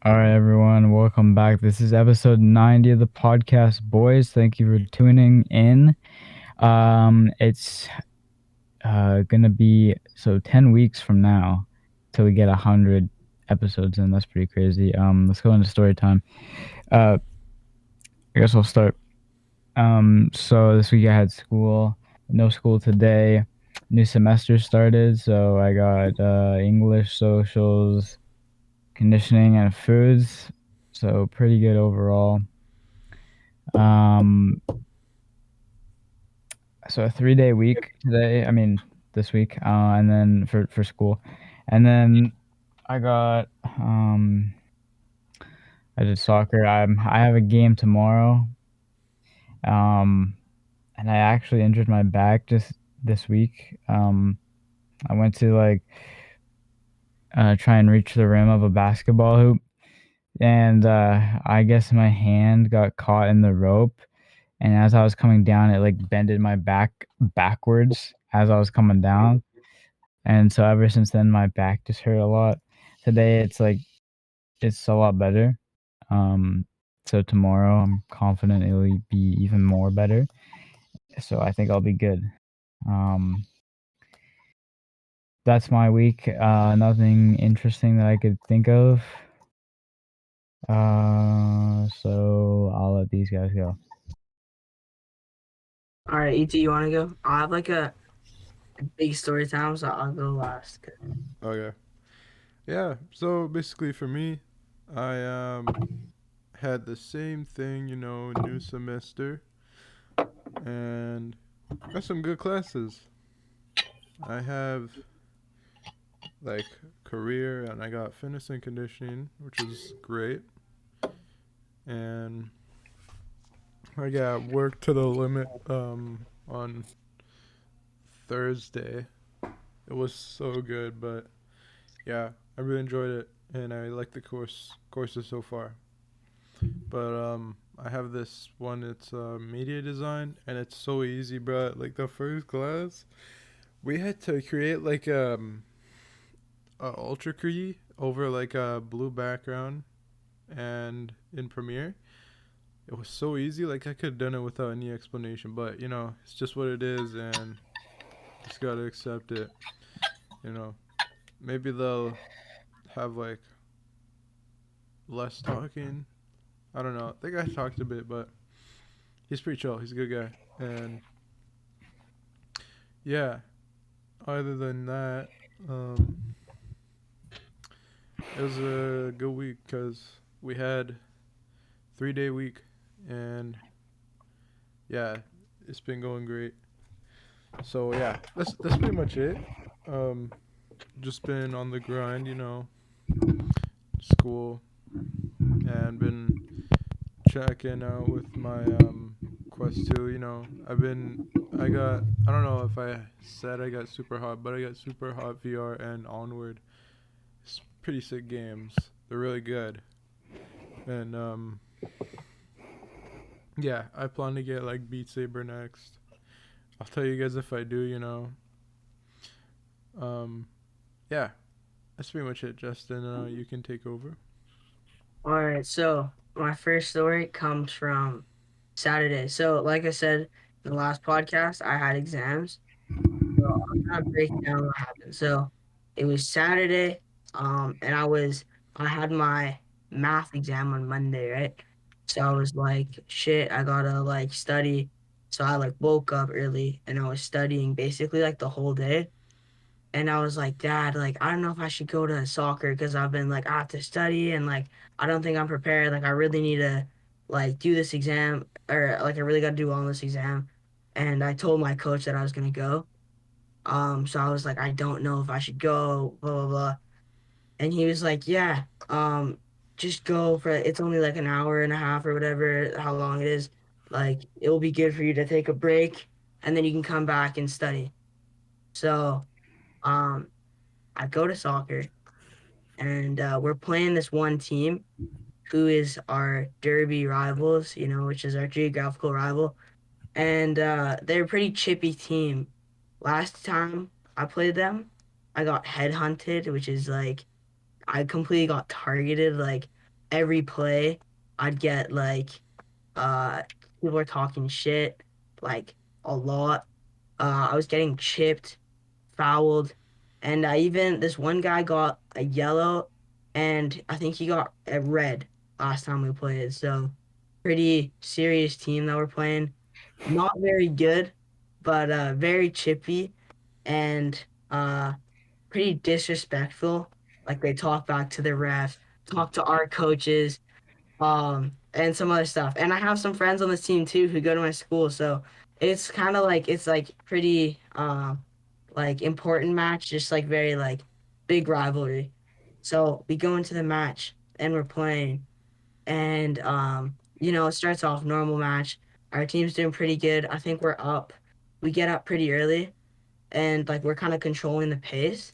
All right, everyone, welcome back. This is episode 90 of the podcast, boys. Thank you for tuning in. It's gonna be 10 weeks from now till we get 100 episodes in. That's pretty crazy. Let's go into story time. I guess I'll start. So this week I had school. No school today. New semester started, so I got English, socials, conditioning, and foods. So pretty good overall. Um, so a 3-day week today. I mean, this week, and then for school, and then I got I did soccer. I have a game tomorrow. Um, and I actually injured my back just this week. I went to try and reach the rim of a basketball hoop, and I guess my hand got caught in the rope. And as I was coming down, it like bended my back backwards as I was coming down. And so ever since then, my back just hurt a lot. Today, it's a lot better. Um, so tomorrow, I'm confident it'll be even more better. So I think I'll be good. Um, that's my week. Nothing interesting that I could think of. So I'll let these guys go. All right, ET, you want to go? I have like a big story time, so I'll go last. Okay. Yeah. So basically, for me, I had the same thing. New semester, and got some good classes. I have like career, and I got fitness and conditioning, which is great. And I got work to the limit on Thursday. It was so good, but yeah, I really enjoyed it, and I like the courses so far. But I have this one. It's media design, and it's so easy, bro. Like the first class, we had to create like a ultra key over like a blue background, and in Premiere, it was so easy. Like I could have done it without any explanation, but it's just what it is, and just gotta accept it. You know, maybe they'll have like less talking. I don't know. I think I talked a bit, but he's pretty chill. He's a good guy, and yeah. Other than that, um, it was a good week because we had 3-day week, and yeah, it's been going great. So yeah, that's pretty much it. Um, just been on the grind, school, and been checking out with my quest 2. I don't know if I said I got super hot, but I got super hot VR and Onward. It's pretty sick games. They're really good. And yeah, I plan to get like Beat Saber next. I'll tell you guys if I do. Um yeah, that's pretty much it, Justin. You can take over. All right, so my first story comes from Saturday. So, like I said in the last podcast, I had exams. So I'll kind of break down what happened. So it was Saturday, and I had my math exam on Monday, right? So I was like, shit, I gotta like study. So I like woke up early and I was studying basically like the whole day. And I was like, Dad, like, I don't know if I should go to soccer because I've been like, I have to study and like, I don't think I'm prepared. Like, I really need to like do this exam or like, I really got to do well on this exam. And I told my coach that I was going to go. So I was like, I don't know if I should go, blah, blah, blah. And he was like, yeah, just go for it's only like an hour and a half or whatever, how long it is. Like, it will be good for you to take a break and then you can come back and study. So, um, I go to soccer and we're playing this one team who is our derby rivals, which is our geographical rival. And they're a pretty chippy team. Last time I played them, I got headhunted, which is like I completely got targeted. Like every play I'd get like uh people were talking shit like a lot. I was getting chipped, fouled, and even this one guy got a yellow, and I think he got a red last time we played. So pretty serious team that we're playing. Not very good, but very chippy and pretty disrespectful. Like they talk back to the refs, talk to our coaches, and some other stuff. And I have some friends on this team too who go to my school, so it's kind of like it's like pretty like important match, just like very like big rivalry. So we go into the match and we're playing, and it starts off normal match. Our team's doing pretty good. I think we're up. We get up pretty early, and like we're kind of controlling the pace,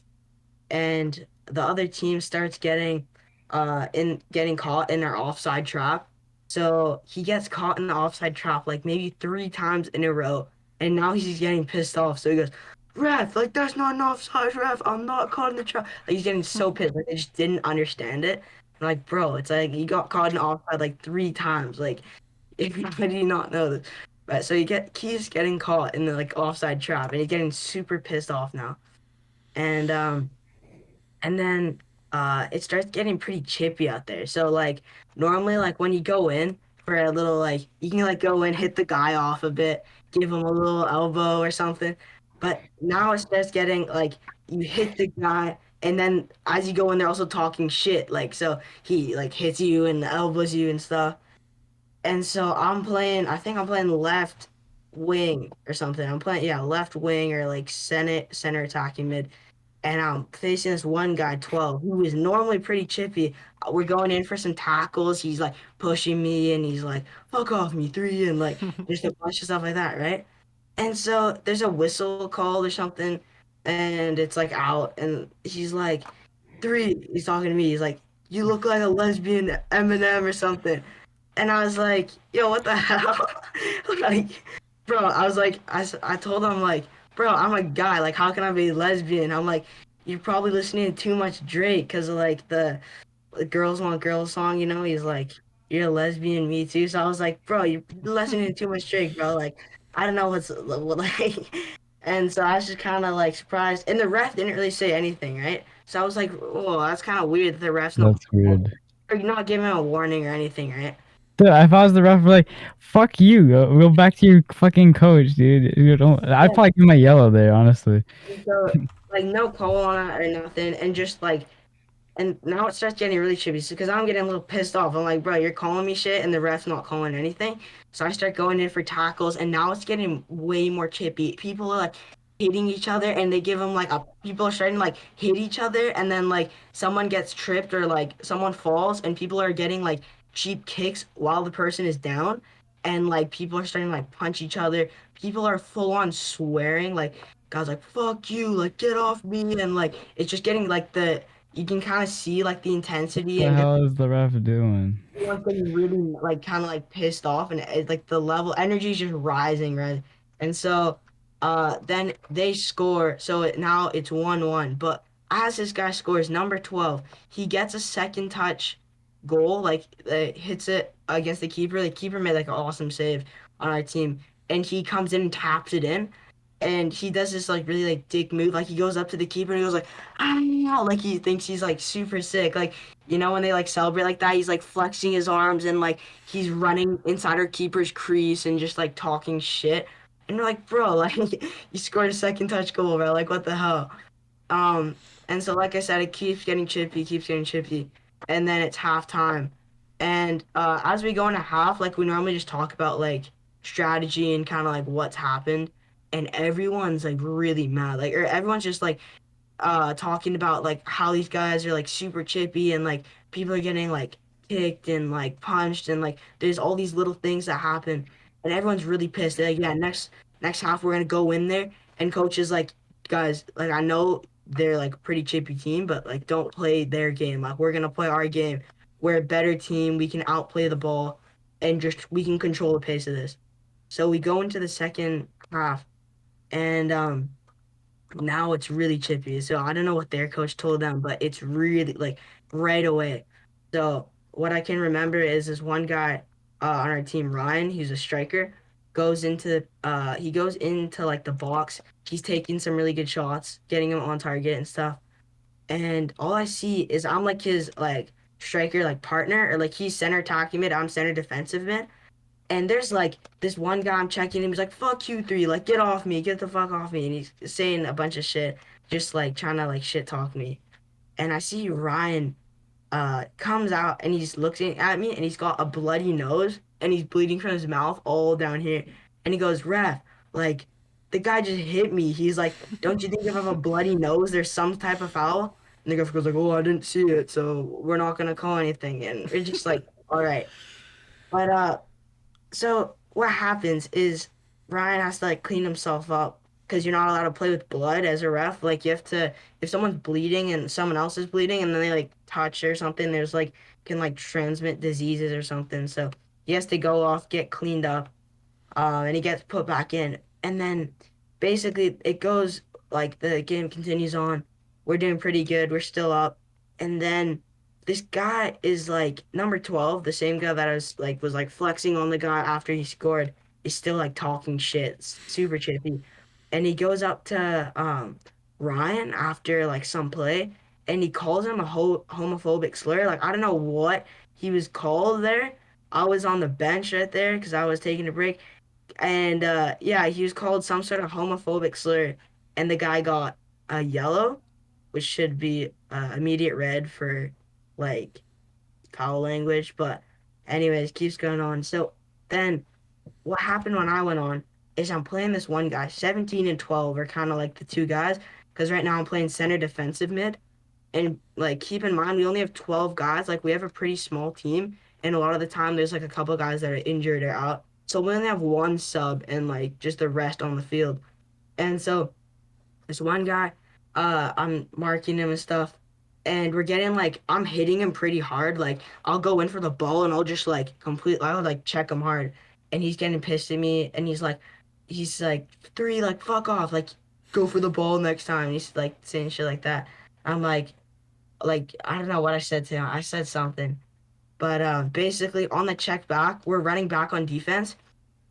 and the other team starts getting caught in our offside trap. So he gets caught in the offside trap like maybe 3 times in a row, and now he's getting pissed off. So he goes, "Ref, like that's not an offside, ref. I'm not caught in the trap." Like he's getting so pissed, like they just didn't understand it. I'm like, bro, it's like you got caught in offside like 3 times. Like, how do you not know this? But so keeps getting caught in the like offside trap, and he's getting super pissed off now. And then it starts getting pretty chippy out there. So like normally like when you go in for a little like you can like go in, hit the guy off a bit, give him a little elbow or something. But now it starts getting like you hit the guy, and then as you go in they're also talking shit. Like so he like hits you and elbows you and stuff. And so I think I'm playing left wing or something. I'm playing, yeah, left wing or like center attacking mid, and I'm facing this one guy, 12, who is normally pretty chippy. We're going in for some tackles. He's like pushing me and he's like, fuck off me, three, and like just a bunch of stuff like that, right? And so there's a whistle called or something, and it's like out, and he's like, three, he's talking to me. He's like, you look like a lesbian Eminem or something. And I was like, yo, what the hell? Like, bro, I was like, I told him, like, bro, I'm a guy. Like, how can I be lesbian? I'm like, you're probably listening to too much Drake because of, like, the Girls Want Girls song, you know? He's like, you're a lesbian, me too. So I was like, bro, you're listening to too much Drake, bro. Like, I don't know what, like, and so I was just kind of, like, surprised. And the ref didn't really say anything, right? So I was like, oh, that's kind of weird that the ref's not, That's weird. or you're not giving him a warning or anything, right? Dude, if I was the ref, I'd be like, fuck you, go back to your fucking coach, dude. You don't. I'd probably give my yellow there, honestly. So like no call on it or nothing, and just like and now it starts getting really chippy because I'm getting a little pissed off. I'm like, bro, you're calling me shit, and the ref's not calling anything. So I start going in for tackles, and now it's getting way more chippy. People are like hitting each other, and they give them like a. People are starting to like hit each other, and then like someone gets tripped or like someone falls, and people are getting like cheap kicks while the person is down, and like people are starting to like punch each other. People are full on swearing, like guys like fuck you, like get off me, and like it's just getting like the you can kind of see like the intensity The and just hell is the ref doing? everyone's getting really like kind of like pissed off, and like the level energy is just rising, right? And so then they score, so now it's 1-1. But as this guy scores number 12, he gets a second touch goal, like hits it against the keeper. The keeper made like an awesome save on our team, and he comes in and taps it in. And he does this like really like dick move, like he goes up to the keeper and he goes like, ah, like he thinks he's like super sick, like when they like celebrate like that, he's like flexing his arms and like he's running inside our keeper's crease and just like talking shit. And we're like, bro, like you scored a second touch goal, bro. Like what the hell? Um, and so like I said, it keeps getting chippy, and then it's halftime. And as we go into half, like we normally just talk about like strategy and kind of like what's happened, and everyone's like really mad, like or everyone's just like talking about like how these guys are like super chippy and like people are getting like kicked and like punched and like there's all these little things that happen and everyone's really pissed. They're like, yeah, next half we're gonna go in there, and coach is like, guys, like I know they're like a pretty chippy team, but like don't play their game. Like we're gonna play our game. We're a better team. We can outplay the ball and just we can control the pace of this. So we go into the second half, and now it's really chippy. So I don't know what their coach told them, but it's really like right away. So what I can remember is this one guy on our team, Ryan, he's a striker, goes into like the box. He's taking some really good shots, getting him on target and stuff. And all I see is I'm like his like striker like partner, or like he's center attacking mid, I'm center defensive mid. And there's like this one guy I'm checking him, he's like, fuck you three, like get off me, get the fuck off me. And he's saying a bunch of shit, just like trying to like shit talk me. And I see Ryan comes out and he's looking at me and he's got a bloody nose and he's bleeding from his mouth all down here. And he goes, Ref, like the guy just hit me. He's like, don't you think if I have a bloody nose, there's some type of foul? And the guy goes like, oh, I didn't see it, so we're not gonna call anything. And we're just like, all right. But so what happens is Ryan has to like clean himself up because you're not allowed to play with blood as a ref. Like you have to, if someone's bleeding and someone else is bleeding and then they like touch or something, there's like can like transmit diseases or something. So he has to go off, get cleaned up, and he gets put back in. And then basically it goes like the game continues on. We're doing pretty good. We're still up. And then this guy is like number 12, the same guy that I was like flexing on the guy after he scored, is still like talking shit, super chippy. And he goes up to Ryan after like some play and he calls him a homophobic slur. Like I don't know what he was called there. I was on the bench right there because I was taking a break and yeah, he was called some sort of homophobic slur, and the guy got a yellow, which should be immediate red for like foul language. But anyways, keeps going on. So then what happened when I went on is I'm playing this one guy, 17 and 12 are kind of like the two guys, because right now I'm playing center defensive mid. And like keep in mind we only have 12 guys. Like we have a pretty small team, and a lot of the time there's like a couple guys that are injured or out. So we only have one sub and like just the rest on the field. And so this one guy, I'm marking him and stuff, and we're getting like I'm hitting him pretty hard. Like I'll go in for the ball and I'll just like I'll like check him hard, and he's getting pissed at me, and he's like three, like fuck off, like go for the ball next time. He's like saying shit like that. I'm like I don't know what I said to him. I said something, but basically on the check back, we're running back on defense,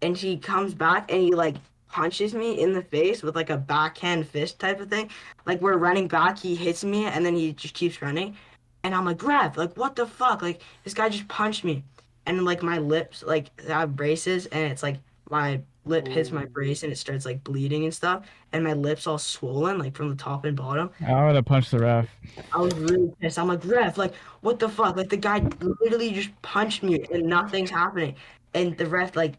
and he comes back and he like punches me in the face with like a backhand fist type of thing. Like we're running back, he hits me, and then he just keeps running, and I'm like, Grab, like what the fuck? Like this guy just punched me, and like my lips, like I have braces, and it's like my lip hits my Oh. brace and it starts like bleeding and stuff, and my lips all swollen like from the top and bottom. I would have punched the ref. I was really pissed. I'm like, Ref, like, what the fuck? Like, the guy literally just punched me and nothing's happening. And the ref, like,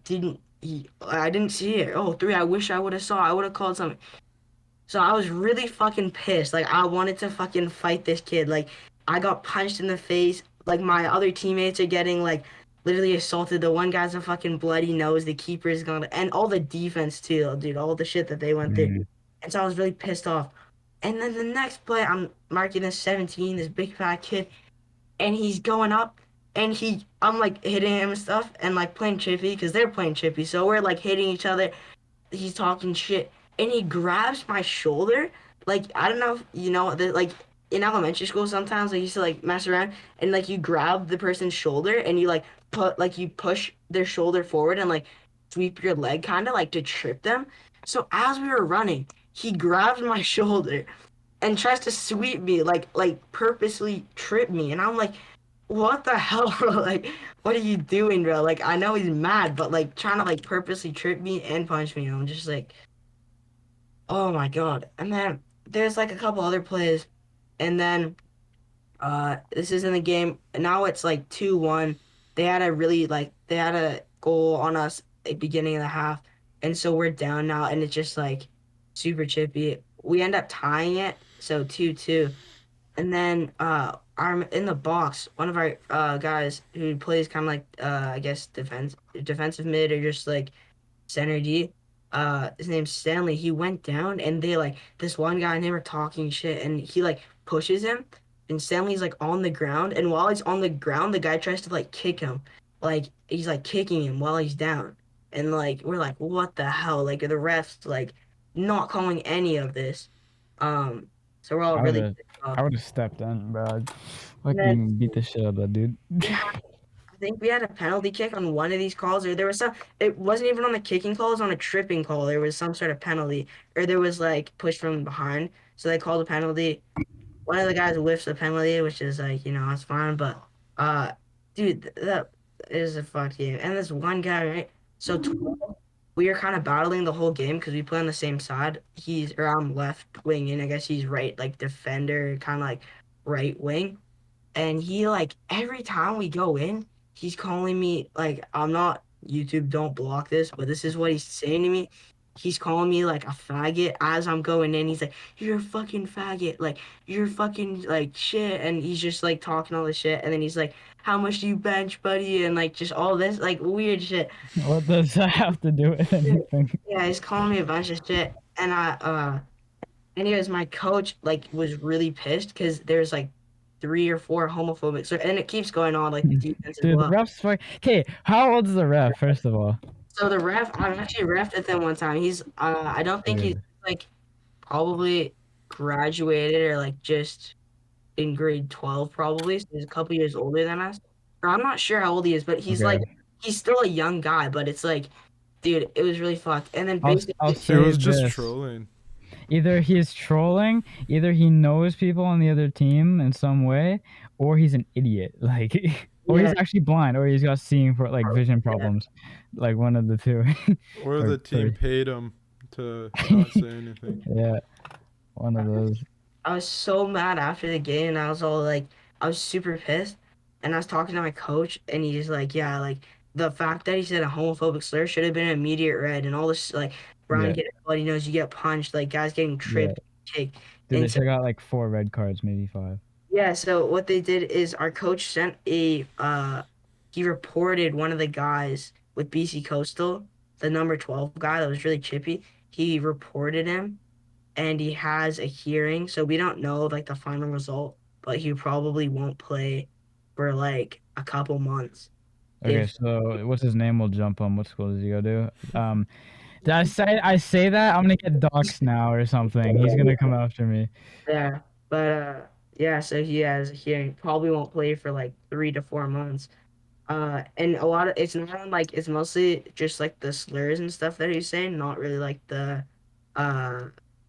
I didn't see it. Oh, three, I wish I would have saw. I would have called something. So I was really fucking pissed. Like, I wanted to fucking fight this kid. Like, I got punched in the face. Like, my other teammates are getting, like, literally assaulted. The one guy's a fucking bloody nose. The keeper's gone. And all the defense, too, dude. All the shit that they went through. Mm. And so I was really pissed off. And then the next play, I'm marking this 17, this big fat kid, and he's going up, and I'm like hitting him and stuff, and like playing chippy because they're playing chippy, so we're like hitting each other. He's talking shit, and he grabs my shoulder. Like I don't know if you know that like in elementary school sometimes I used to like mess around and like you grab the person's shoulder and you like you push their shoulder forward and like sweep your leg kind of like to trip them. So as we were running, he grabs my shoulder and tries to sweep me like purposely trip me, and I'm like, what the hell, bro? Like what are you doing, bro? Like I know he's mad, but like trying to like purposely trip me and punch me. I'm just like, oh my god. And then there's like a couple other plays, and then this is in the game. Now it's like 2-1. They had a goal on us at the beginning of the half. And so we're down now and it's just like super chippy. We end up tying it, so 2-2. And then our in the box, one of our guys who plays kind of like I guess defensive mid or just like center D. His name's Stanley. He went down and they like this one guy and him are talking shit and he like pushes him and Stanley's like on the ground and while he's on the ground the guy tries to like kick him. Like he's like kicking him while he's down. And like we're like, what the hell? Like the refs like not calling any of this. Um so we're all I would really have. I would have stepped in, bro. I'd And then fucking beat the shit out of that dude. we had, I think we had a penalty kick on one of these calls, or there was some. It wasn't even on the kicking call; it was on a tripping call. There was some sort of penalty, or there was like push from behind. So they called a penalty. One of the guys whiffs a penalty, which is like, it's fine. But uh, dude, that is a fuck game. And this one guy, right? So 12, we are kind of battling the whole game because we play on the same side. Or I'm left wing, and I guess he's right, like defender, kind of like right wing. And he like every time we go in, he's calling me like I'm not YouTube, don't block this, but this is what he's saying to me. He's calling me like a faggot as I'm going in. He's like, "You're a fucking faggot, like you're fucking like shit," and he's just like talking all this shit. And then he's like, "How much do you bench, buddy?" And like just all this like weird shit. What does that have to do with anything? Yeah, he's calling me a bunch of shit. And anyways, my coach like was really pissed because there's like 3 or 4 homophobic. So and it keeps going on like the defense as Dude, the well. ref's fuck. Okay, how old is the ref? First of all. So the ref, I've actually refed at them one time. I don't think he's Dude. like probably graduated or like just in grade 12 probably. So he's a couple years older than us. Or I'm not sure how old he is, but Okay. he's still a young guy. But it's like, dude, it was really fucked. And then I'll basically, It say was just this. trolling. Either he's trolling, either he knows people on the other team in some way, or he's an idiot. Like, or he's yeah, actually blind, or he's got seeing for like vision yeah. problems. Like one of the two. Or Or the team three. paid him to not say anything. Yeah, one of those. I was so mad after the game, and I was all like, I was super pissed. And I was talking to my coach, and he's like, yeah, like the fact that he said a homophobic slur should have been an immediate red, and all this like Brian Yeah, getting bloody nose, you get punched, like guys getting yeah. tripped, kicked. Dude, they And so should have got like 4 red cards, maybe 5. yeah, so what they did is our coach sent he reported one of the guys with BC Coastal, the number 12 guy that was really chippy. He reported him and he has a hearing, so we don't know like the final result, but he probably won't play for like a couple months. Okay, If so what's his name? We'll jump on. What school does he go to? Did I say that? I'm gonna get doxxed now or something. He's gonna come after me. yeah, but yeah, so he has a hearing. Probably won't play for like 3 to 4 months. And a lot of it's not like it's mostly just like the slurs and stuff that he's saying, not really like the uh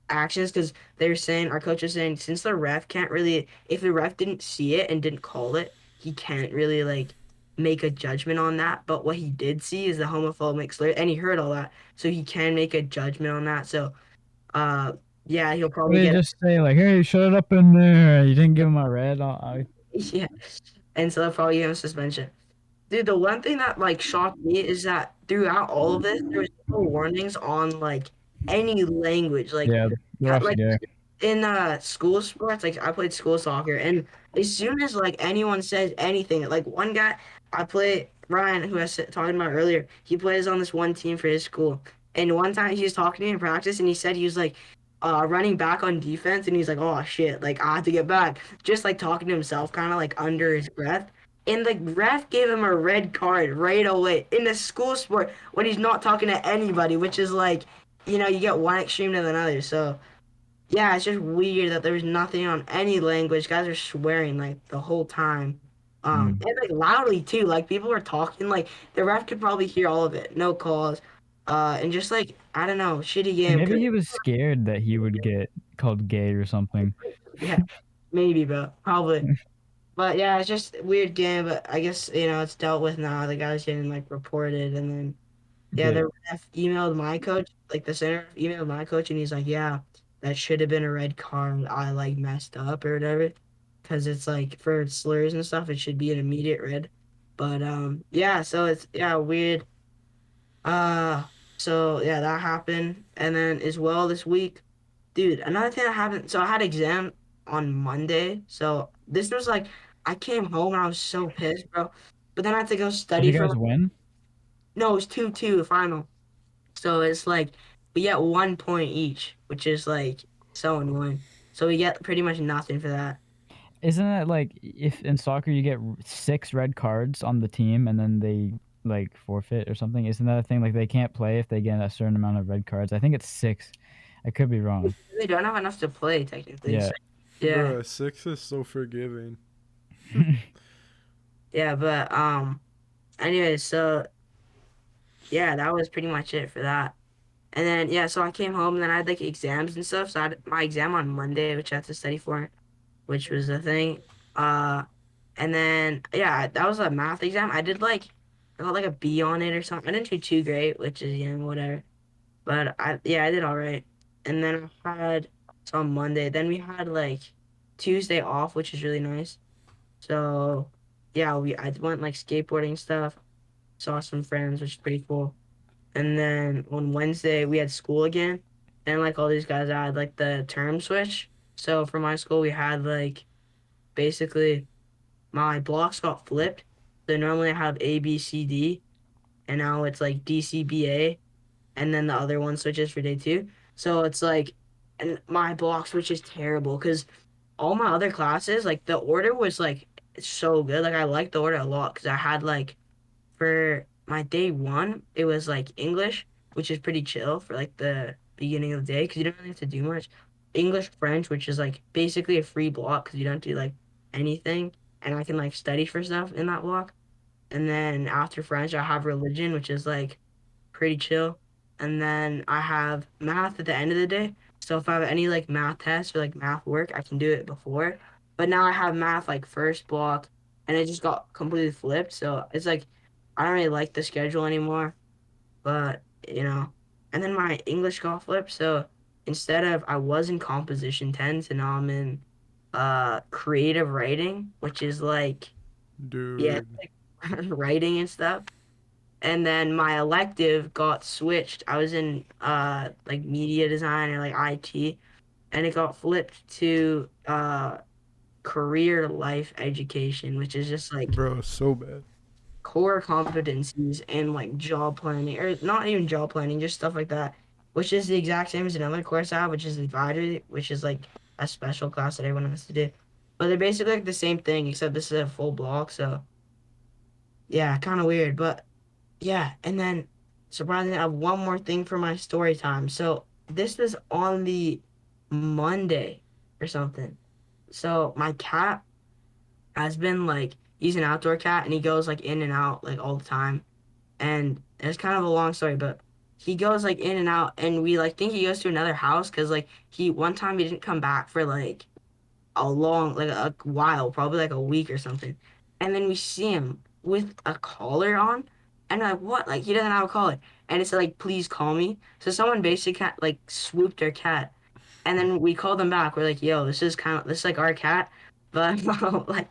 actions because they're saying our coach is saying since the ref can't really if the ref didn't see it and didn't call it, he can't really like make a judgment on that. But what he did see is the homophobic slur and he heard all that. So he can make a judgment on that. So uh yeah, he'll What probably did he get just say? Like, hey, shut up in there. You didn't give him a red. yeah. And so they'll probably give him suspension. Dude, the one thing that like shocked me is that throughout all of this, there was no warnings on like any language. Yeah, the ref's Like gay. in school sports, like I played school soccer, and as soon as like anyone says anything, like one guy I play Ryan, who I was talking about earlier, he plays on this one team for his school. And one time he was talking to me in practice, and he said he was like running back on defense, and he's like, "Oh shit, like I have to get back," just like talking to himself, kind of like under his breath. And the ref gave him a red card right away in the school sport when he's not talking to anybody, which is like, you get one extreme to another. So yeah, it's just weird that there was nothing on any language. Guys are swearing like the whole time. Mm. And like loudly too. Like people were talking, like the ref could probably hear all of it. No calls. And just like, I don't know, shitty And game. maybe he was scared that he would get called gay or something. Yeah, maybe, bro. Probably. But yeah, it's just a weird game, but I guess, it's dealt with now. The guy's getting like reported and then yeah, Yeah. the ref emailed my coach, like the center emailed my coach, and he's like, "Yeah, that should have been a red card. I like messed up or whatever, because it's like for slurs and stuff, it should be an immediate red." But yeah, so it's yeah weird. Uh, so yeah, that happened, and then as well this week, dude, another thing that happened. So I had exam on Monday, so this was like I came home and I was so pissed, bro. But then I had to go Did study you for guys win? no, it was 2-2 final. So it's like we get 1 point each, which is like so annoying. So we get pretty much nothing for that. Isn't it like if in soccer you get 6 red cards on the team and then they like forfeit or something? Isn't that a thing? Like they can't play if they get a certain amount of red cards. I think it's 6. I could be wrong. They don't have enough to play technically. Yeah. So Yeah, Bro, 6 is so forgiving. yeah, but anyway, so yeah, that was pretty much it for that. And then yeah, so I came home and then I had like exams and stuff. So I had my exam on Monday, which I had to study for, which was the thing. Uh, and then yeah, that was a math exam. I got like a B on it or something. I didn't do too great, which is whatever. But I did all right. And then I had so on Monday. Then we had like Tuesday off, which is really nice. So yeah, I went like skateboarding stuff. Saw some friends, which is pretty cool. And then on Wednesday we had school again. And like all these guys, I had like the term switch. So for my school, we had like basically my blocks got flipped. So normally I have A, B, C, D, and now it's like D, C, B, A, and then the other one switches for day two. So it's like, and my block switch is terrible because all my other classes, like the order was like so good. Like I liked the order a lot because I had like for my day one, it was like English, which is pretty chill for like the beginning of the day because you don't really have to do much. English, French, which is like basically a free block because you don't do like anything, and I can like study for stuff in that block. And then after French, I have religion, which is like pretty chill. And then I have math at the end of the day. So if I have any like math tests or like math work, I can do it before. But now I have math like first block and it just got completely flipped. So it's like I don't really like the schedule anymore. But and then my English got flipped. So instead of I was in composition 10, so now I'm in creative writing, which is like yeah, Dude. like writing and stuff. And then my elective got switched. I was in like media design or like IT, and it got flipped to career life education, which is just like Bro, so bad. core competencies and like job planning, or not even job planning, just stuff like that, which is the exact same as another course I have, which is advisory, which is like a special class that everyone has to do. But they're basically like the same thing, except this is a full block. So yeah, kind of weird, but yeah, and then surprisingly, I have one more thing for my story time. So this was on the Monday or something. So my cat has been like he's an outdoor cat and he goes like in and out like all the time. And it's kind of a long story, but he goes like in and out and we like think he goes to another house because like he one time he didn't come back for like a long, like a while, probably like a week or something. And then we see him with a collar on, and we're like, what? Like he doesn't have a collar, and it's like, please call me. So someone basically like swooped their cat, and then we called them back. We're like, yo, this is like our cat, but like,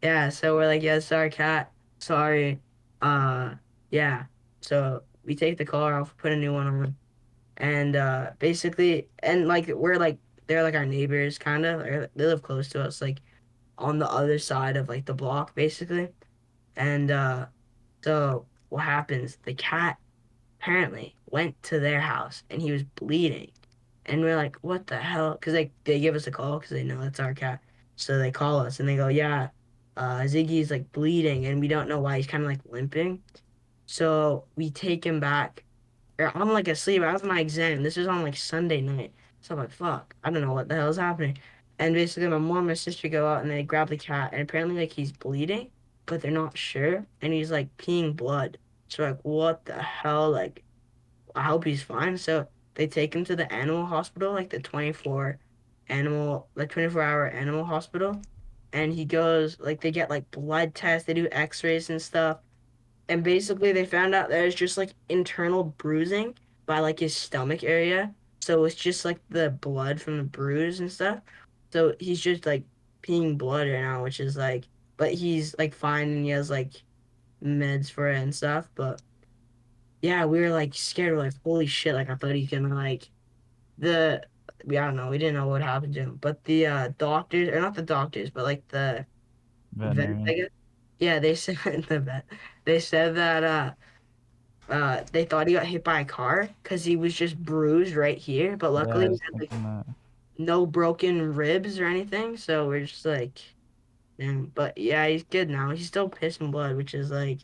yeah. So we're like, yeah, it's our cat. Sorry. Uh, yeah. So we take the collar off, put a new one on, and basically and like we're like they're like our neighbors kind of they live close to us like on the other side of like the block basically. And so what happens, the cat apparently went to their house and he was bleeding, and we're like, what the hell, because they give us a call because they know it's our cat. So they call us and they go, yeah, Ziggy's like bleeding and we don't know why, he's kind of like limping. So we take him back, or I'm like asleep. I have my exam. This was on like Sunday night. So I'm like, fuck, I don't know what the hell is happening. And basically my mom and my sister go out and they grab the cat and apparently like he's bleeding, but they're not sure. And he's like peeing blood. So like, what the hell? Like, I hope he's fine. So they take him to the animal hospital, like the 24-hour animal hospital. And he goes, like they get like blood tests, they do x-rays and stuff, and basically they found out there's just like internal bruising by like his stomach area. So it's just like the blood from the bruise and stuff. So he's just like peeing blood right now, which is like, but he's like fine and he has like meds for it and stuff. But yeah, we were like scared. We're like, holy shit, like I thought he's gonna like the we I don't know, we didn't know what happened to him. But the doctors, or not the doctors, but like the vet, I Veterinarian. guess. Yeah, they said the vet. They said that they thought he got hit by a car because he was just bruised right here, but Yeah, luckily I he was had like thinking that. no broken ribs or anything. So we're just like, but yeah, he's good now. He's still pissing blood, which is like,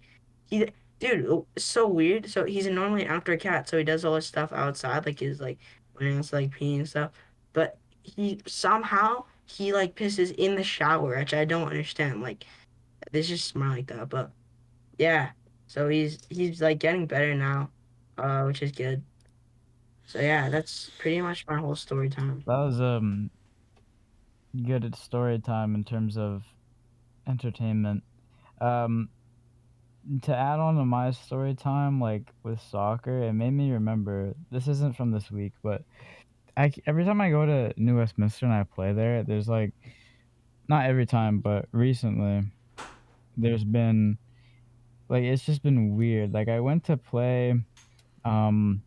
he, dude, it's so weird. So he's a normally an outdoor cat, so he does all his stuff outside, like his like when he has to like pee and stuff. But he somehow he like pisses in the shower, which I don't understand. Like they just smart like that. But yeah, so he's like getting better now, which is good. So yeah, that's pretty much my whole story time. That was good at story time in terms of entertainment. Um, to add on to my story time, like with soccer, it made me remember. This isn't from this week, but every time I go to New Westminster and I play there, there's like not every time, but recently there's been like it's just been weird. Like I went to play um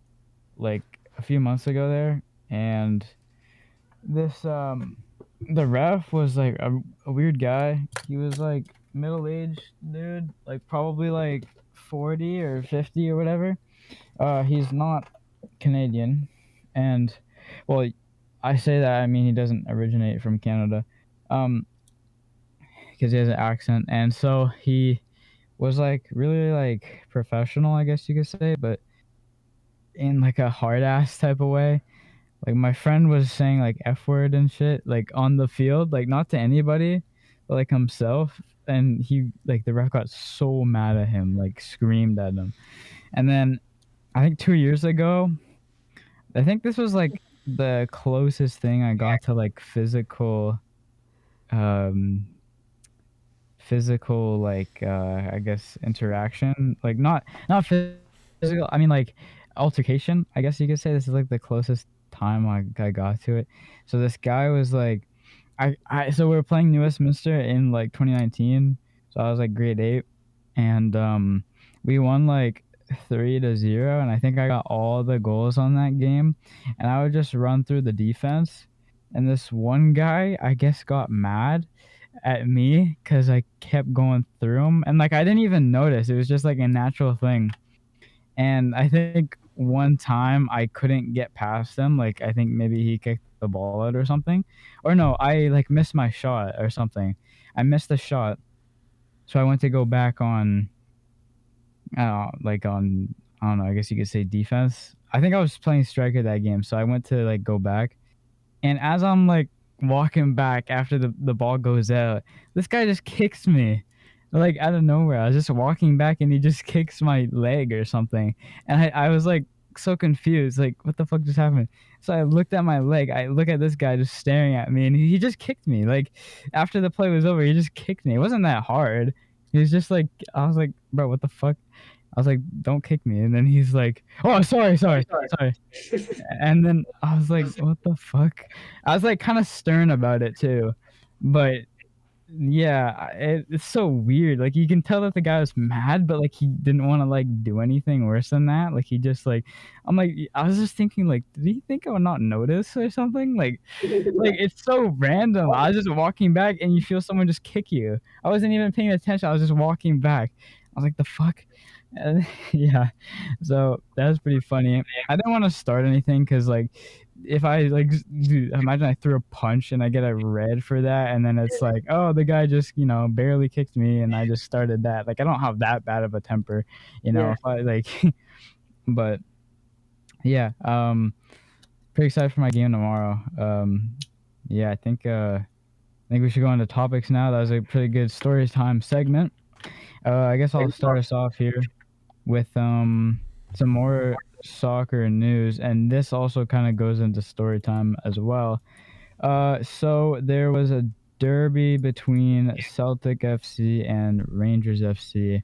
like a few months ago there, and this the ref was like a weird guy. He was like middle-aged dude, like probably like 40 or 50 or whatever. He's not Canadian, and well, I say that I mean he doesn't originate from Canada, um, because he has an accent, and so he was like really like professional, I guess you could say, but in like a hard ass type of way. Like my friend was saying like F word and shit like on the field, like not to anybody, but like himself. And he like the ref got so mad at him, like screamed at him. And then I think 2 years ago, I think this was like the closest thing I got to like um physical like I guess interaction. Like not physical, I mean like altercation, I guess you could say. This is like the closest time I got to it. So this guy was like so we were playing New Westminster in like 2019. So I was like grade 8, and we won like 3-0, and I think I got all the goals on that game. And I would just run through the defense, and this one guy I guess got mad at me because I kept going through him, and like I didn't even notice. It was just like a natural thing. And I think one time I couldn't get past him. Like I think maybe he kicked the ball out or something, or no, I like missed my shot or something. I missed a shot, so I went to go back on, like on, I don't know. I guess you could say defense. I think I was playing striker that game, so I went to like go back. And as I'm like walking back after the ball goes out, this guy just kicks me. Like out of nowhere. I was just walking back and he just kicks my leg or something. And I was like so confused, like what the fuck just happened? So I looked at my leg. I look at this guy just staring at me, and he just kicked me. Like after the play was over, he just kicked me. It wasn't that hard. He was just like, I was like, bro, what the fuck? I was like, don't kick me. And then he's like, oh, sorry. And then I was like, what the fuck? I was like kind of stern about it too. But yeah, it's so weird. Like you can tell that the guy was mad, but like he didn't want to like do anything worse than that. Like he just like, I'm like, I was just thinking like, did he think I would not notice or something? Like it's so random. I was just walking back and you feel someone just kick you. I wasn't even paying attention. I was just walking back. I was like, the fuck? And, yeah. So that was pretty funny. I didn't want to start anything because like if I like dude, imagine I threw a punch and I get a red for that, and then it's like, oh, the guy just barely kicked me and I just started that. Like I don't have that bad of a temper, Yeah. if I like. But yeah, pretty excited for my game tomorrow. Yeah, I think we should go into topics now. That was a pretty good story time segment. I guess I'll start us off here with some more soccer news, and this also kind of goes into story time as well. So there was a derby between Celtic FC and Rangers FC.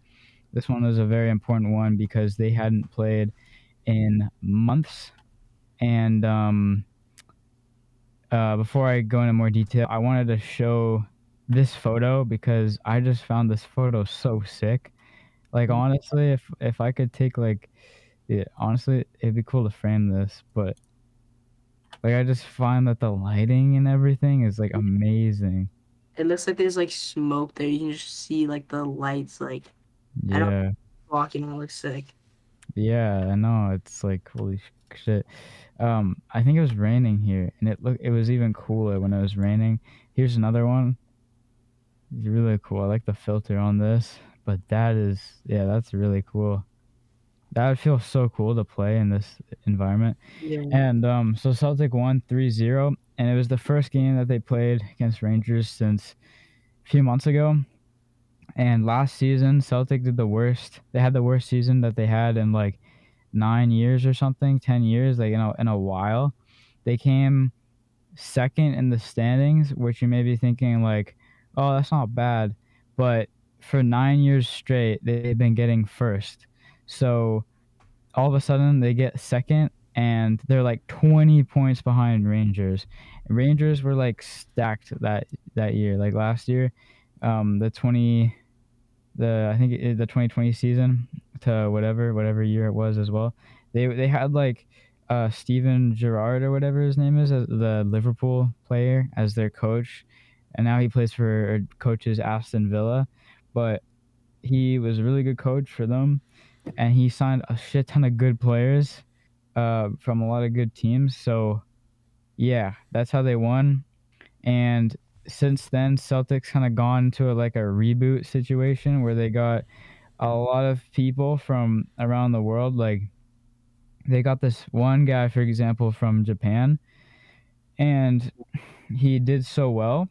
This one was a very important one because they hadn't played in months. And before I go into more detail, I wanted to show this photo because I just found this photo so sick. Like honestly, if I could take like, yeah, honestly, it'd be cool to frame this, but like I just find that the lighting and everything is like amazing. It looks like there's like smoke there. You can just see like the lights. Like I don't Yeah, walking. It looks sick. yeah, I know. It's like holy shit. I think it was raining here, and it was even cooler when it was raining. Here's another one. It's really cool. I like the filter on this, but yeah, that's really cool. That would feel so cool to play in this environment. Yeah. And so Celtic won 3-0. and it was the first game that they played against Rangers since a few months ago. And last season, Celtic did the worst. They had the worst season that they had in like 9 years or something, 10 years, like in a while. They came second in the standings, which you may be thinking like, oh, that's not bad, but for 9 years straight, they've been getting first. So all of a sudden they get second and they're like 20 points behind Rangers. Rangers were like stacked that year, like last year. The 20 the I think the 2020 season to whatever year it was as well. They had like Steven Gerrard or whatever his name is, as the Liverpool player, as their coach, and now he plays for or coaches Aston Villa, but he was a really good coach for them, and he signed a shit ton of good players from a lot of good teams. So yeah, that's how they won. And since then, Celtics kind of gone to like a reboot situation where they got a lot of people from around the world. Like they got this one guy, for example, from Japan, and he did so well.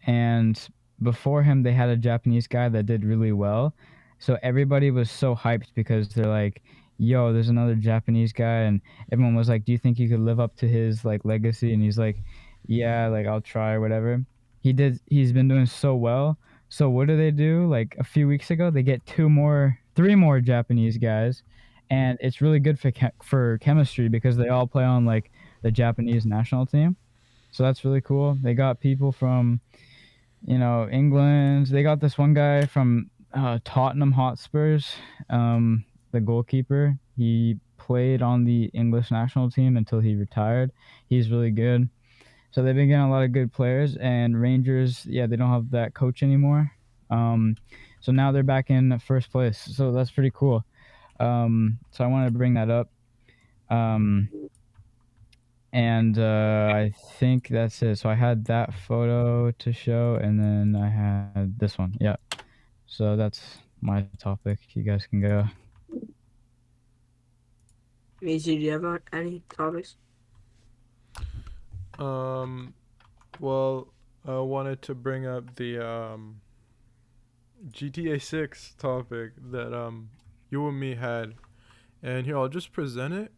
And before him, they had a Japanese guy that did really well. So everybody was so hyped because they're like, "Yo, there's another Japanese guy," and everyone was like, "Do you think you could live up to his like legacy?" And he's like, "Yeah, like I'll try, whatever." He did. He's been doing so well. So what do they do? Like a few weeks ago, they get three more Japanese guys, and it's really good for chemistry because they all play on like the Japanese national team. So that's really cool. They got people from England. They got this one guy from Tottenham Hotspurs, the goalkeeper. He played on the English national team until he retired. He's really good. So they've been getting a lot of good players. And Rangers, yeah, they don't have that coach anymore. Um, so now they're back in first place. So that's pretty cool. So I wanted to bring that up. Um, and I think that's it. So I had that photo to show, and then I had this one. Yeah. So that's my topic. You guys can go. Macy, do you have any topics? Well, I wanted to bring up the GTA 6 topic that you and me had, and here I'll just present it.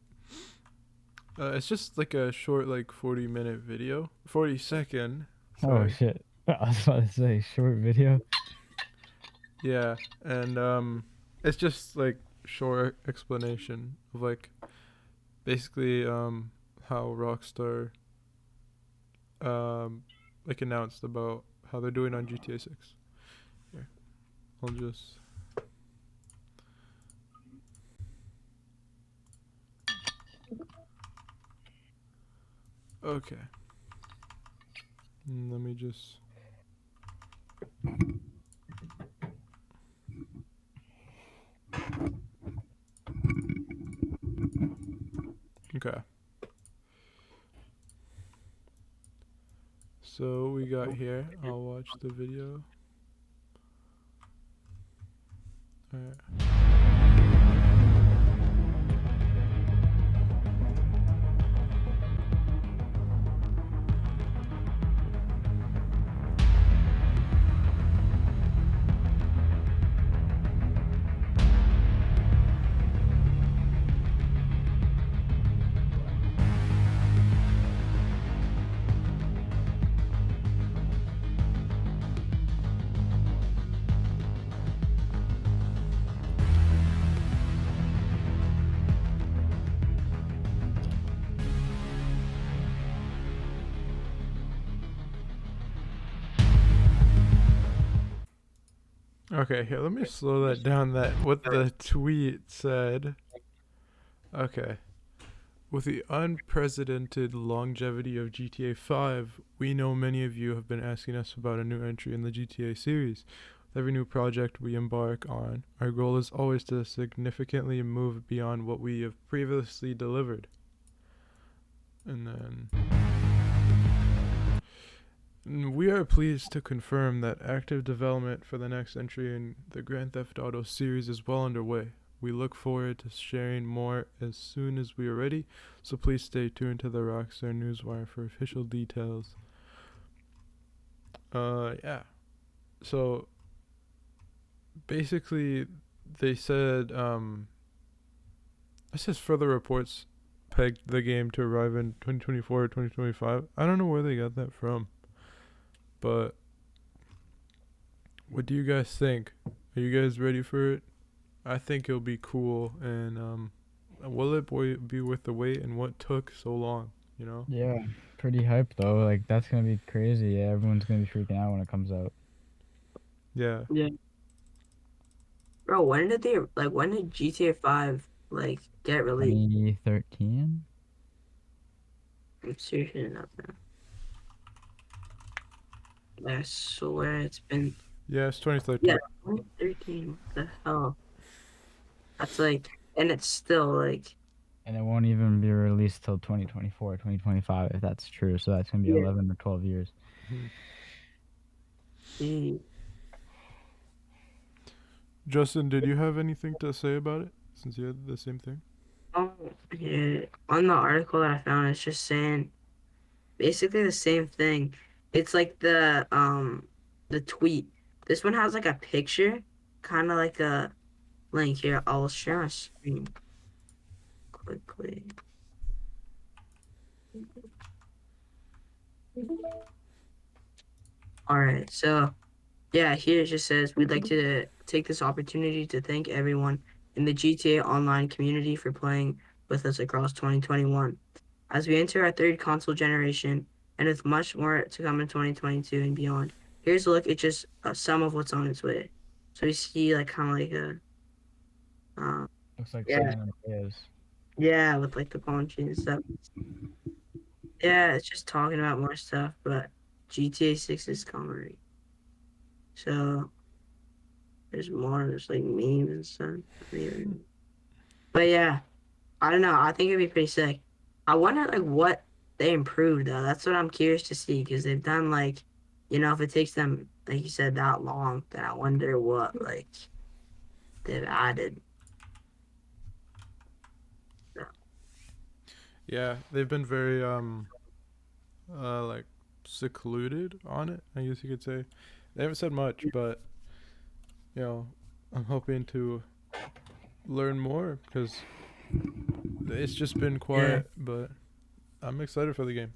It's just like a short, like 40-minute video, 40-second. Oh Sorry. shit! I was about to say short video. Yeah, and it's just like short explanation of like basically how Rockstar like announced about how they're doing on GTA 6. Here, I'll just. Okay. Let me just. Okay. So we got here. I'll watch the video. Alright. Okay, here, let me slow that down. That what the tweet said. Okay. With the unprecedented longevity of GTA 5, we know many of you have been asking us about a new entry in the GTA series. With every new project we embark on, our goal is always to significantly move beyond what we have previously delivered. And then we are pleased to confirm that active development for the next entry in the Grand Theft Auto series is well underway. We look forward to sharing more as soon as we are ready, so please stay tuned to the Rockstar Newswire for official details. Yeah. So basically, they said it says further reports pegged the game to arrive in 2024 or 2025. I don't know where they got that from, but what do you guys think? Are you guys ready for it? I think it'll be cool, and will it be worth the wait? And what took so long? You know? Yeah, pretty hyped though. Like that's gonna be crazy. Yeah, everyone's gonna be freaking out when it comes out. Yeah. Yeah. Bro, when did GTA 5 like get released? 2013. I'm seriously not that. I swear it's been Yeah, it's yeah, 2013. 2013. What the hell? That's like and it's still like And it won't even be released till 2024, 2025, if that's true. So that's gonna be yeah. 11 or 12 years. Mhm. Gee. Justin, did you have anything to say about it? Since you had the same thing. Oh, yeah. On the article that I found, it's just saying basically the same thing. It's like the tweet. This one has like a picture, kind of like a link here. I'll share my screen quickly. All right, so yeah, here it just says we'd like to take this opportunity to thank everyone in the GTA Online community for playing with us across 2021. As we enter our third console generation, and with much more to come in 2022 and beyond, here's a look at just some of what's on its way. So we see like kind of like a, uh, Looks like yeah, San Andreas. yeah, with like the palm trees and stuff. Yeah, it's just talking about more stuff, but GTA 6 is coming. So there's more, there's like memes and stuff. But yeah, I don't know. I think it'd be pretty sick. I wonder like what they improved though. That's what I'm curious to see because they've done like, if it takes them like you said that long, then I wonder what like they've added. Yeah, they've been very like secluded on it. I guess you could say. They haven't said much, but you know, I'm hoping to learn more because it's just been Yeah. quiet. But I'm excited for the game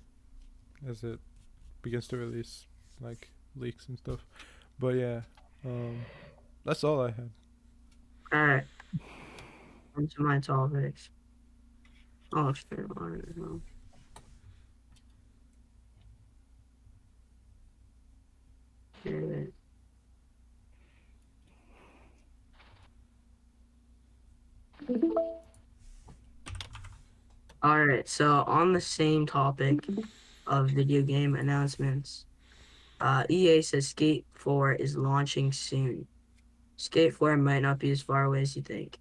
as it begins to release like leaks and stuff. But yeah, um, that's all I had. All right. On to my topics. Oh, shit. I don't know. Yeah. All right. So on the same topic of video game announcements, EA says Skate 4 is launching soon. Skate 4 might not be as far away as you think.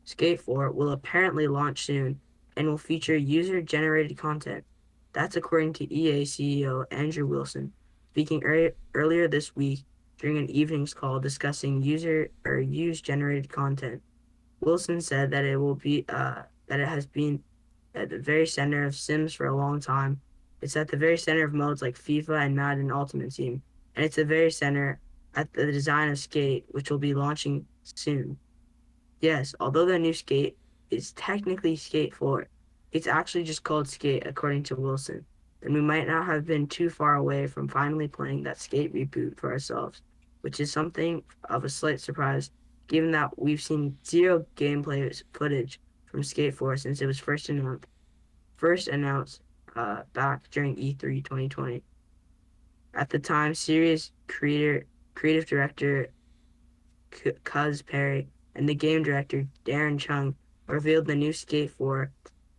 Skate 4 will apparently launch soon and will feature user-generated content. That's according to EA CEO Andrew Wilson, speaking earlier this week during an evening's call discussing use-generated content. Wilson said that it has been at the very center of Sims for a long time. It's at the very center of modes like FIFA and Madden Ultimate Team, and it's the very center at the design of Skate, which will be launching soon. Yes, although the new Skate is technically Skate 4, it's actually just called Skate according to Wilson. And we might not have been too far away from finally playing that Skate reboot for ourselves, which is something of a slight surprise given that we've seen zero gameplay footage from Skate 4 since it was first announced back during E3 2020. At the time, series creative director Cuz Perry and the game director Darren Chung revealed the new Skate 4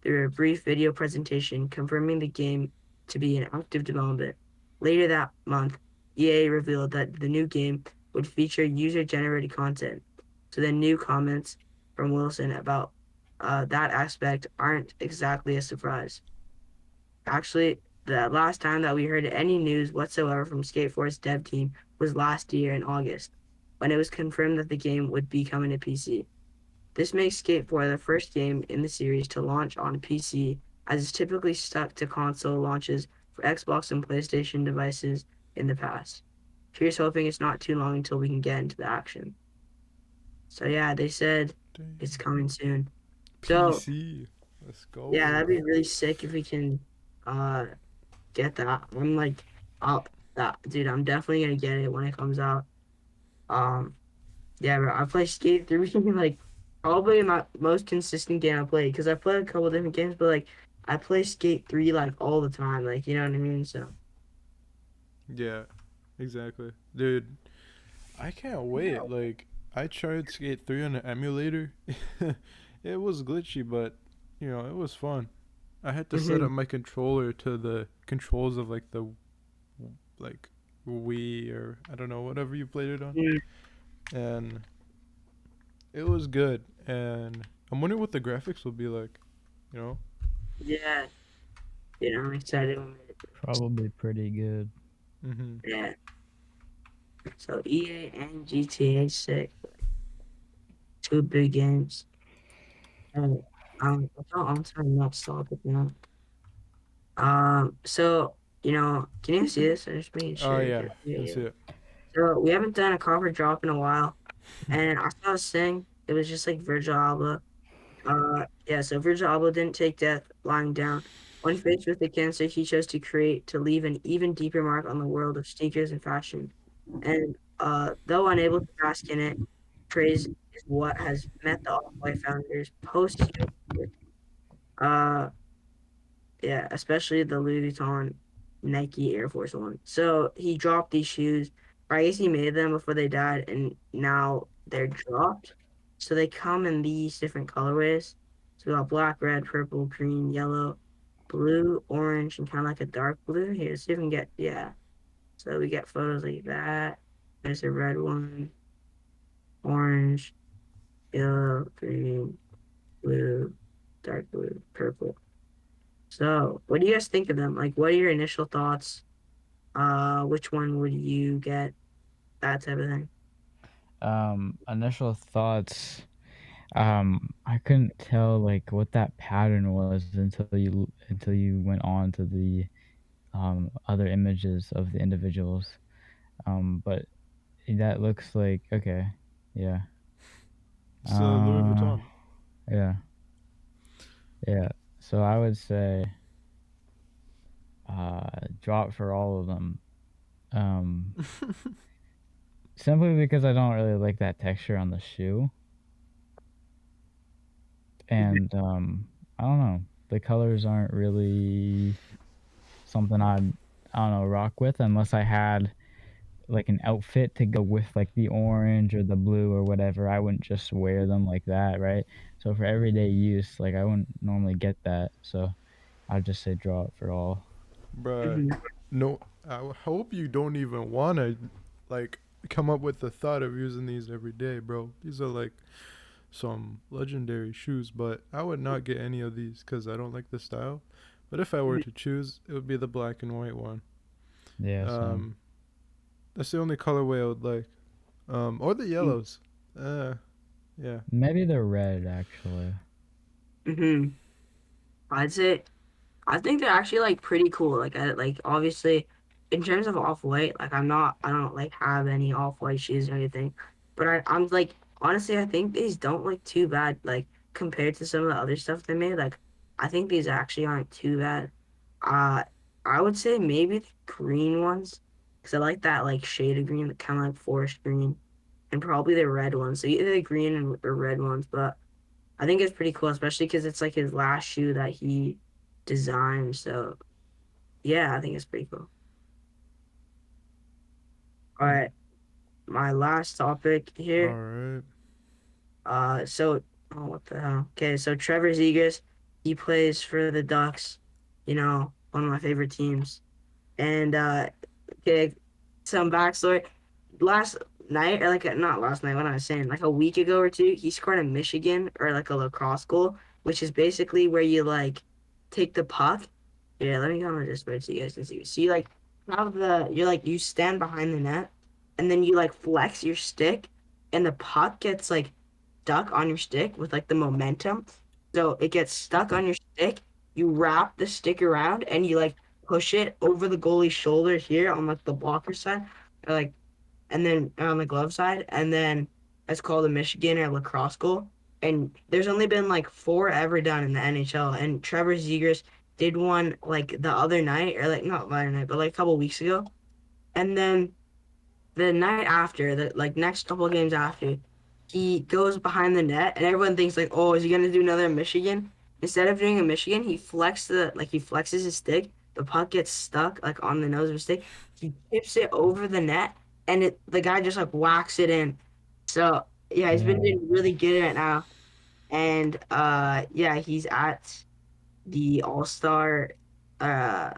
through a brief video presentation confirming the game to be in active development. Later that month, EA revealed that the new game would feature user-generated content. So the new comments from Wilson about that aspect aren't exactly a surprise. Actually, the last time that we heard any news whatsoever from Skate 4's dev team was last year in August, when it was confirmed that the game would be coming to PC. This makes Skate 4 the first game in the series to launch on PC, as it's typically stuck to console launches for Xbox and PlayStation devices in the past. Here's hoping it's not too long until we can get into the action. So yeah, they said it's Dang. coming soon. So PC. Let's yeah, go. that'd be really sick if we can uh get that. I'm like, I'll that dude. I'm definitely gonna get it when it comes out. Um, yeah, bro. I play Skate 3 like probably my most consistent game I played because I played a couple different games, but like I play Skate 3 like all the time. Like you know what I mean? So Yeah, exactly. Dude, I can't wait. Like, I tried Skate 3 on an emulator. It was glitchy, but, it was fun. I had to set hmm up my controller to the controls of, like, like, Wii or, I don't know, whatever you played it on. And it was good. And I'm wondering what the graphics will be like, you know? yeah, you know I'm excited when it. Probably pretty good. Mm-hmm. Yeah. So EA and GTA 6, two big games. And what's on to our next topic now. So can you see this? I'm just making Oh, sure. yeah. Yeah, I yeah. see it. So we haven't done a cover drop in a while, and I saw this thing. It was just like Virgil Abloh. Yeah. So Virgil Abloh didn't take death lying down. When faced with the cancer, he chose to leave an even deeper mark on the world of sneakers and fashion. And though unable to bask in it, praise is what has met the Off-White founders post-human. Uh, Yeah, especially the Louis Vuitton Nike Air Force One. So he dropped these shoes, or I guess he made them before they died, and now they're dropped. So they come in these different colorways. So we got black, red, purple, green, yellow, blue, orange, and kind of like a dark blue. Here, let's see if we can get, yeah. So we get photos like that. There's a red one, orange, yellow, green, blue, dark blue, purple. So, what do you guys think of them? Like, what are your initial thoughts? Which one would you get? That type of thing. Initial thoughts. I couldn't tell like what that pattern was until you went on to the other images of the individuals. But that looks like okay, yeah, It's Louis uh, Vuitton. yeah, yeah. So I would say drop for all of them. Um, Simply because I don't really like that texture on the shoe, and I don't know, the colors aren't really something I don't know rock with unless I had like an outfit to go with like the orange or the blue or whatever. I wouldn't just wear them like that, right? So for everyday use, like I wouldn't normally get that. So I'd just say draw it for all. Bruh. Mhm. No, I hope you don't even want to, like, come up with the thought of using these every day, bro. These are, like, some legendary shoes, but I would not get any of these because I don't like the style. But if I were to choose, it would be the black and white one. Yeah, same. Um, that's the only colorway I would like. Or the yellows. Uh, yeah. Maybe the red actually. Mm-hmm. I'd say I think they're actually like pretty cool. Like I like obviously in terms of off-white, like I don't like have any off-white shoes or anything. But I'm like honestly I think these don't look too bad like compared to some of the other stuff they made. Like I think these actually aren't too bad. Uh I would say maybe the green ones because I like that like shade of green, kind of like forest green, and probably the red ones. So either the green or red ones, but I think it's pretty cool, especially because it's like his last shoe that he designed. So yeah, I think it's pretty cool. All Mm, right, my last topic all here. right. So oh, what the hell? Okay, so Trevor Zegers, he plays for the Ducks. One of my favorite teams. And okay, some backstory. Last night, or like not last night, what I was saying, like a week ago or two, he scored a Michigan or like a lacrosse goal, which is basically where you like take the puck. Yeah, let me come on this way so you guys can see. So you like have you're like you stand behind the net, and then you like flex your stick, and the puck gets like stuck on your stick with like the momentum. So it gets stuck on your stick. You wrap the stick around and you like push it over the goalie's shoulder here on like the blocker side, or like, and then on the glove side, and then it's called a Michigan or lacrosse goal. And there's only been like four ever done in the NHL. And Trevor Zegras did one like the other night, or like not the other night, but like a couple weeks ago. And then the night after, the like next couple of games after, he goes behind the net, and everyone thinks like, oh, is he gonna do another Michigan? Instead of doing a Michigan, he flexes his stick. The puck gets stuck like on the nose of his stick. He tips it over the net, and the guy just like whacks it in. So yeah, he's been Yeah. doing really good right now, and yeah, he's at the All Star uh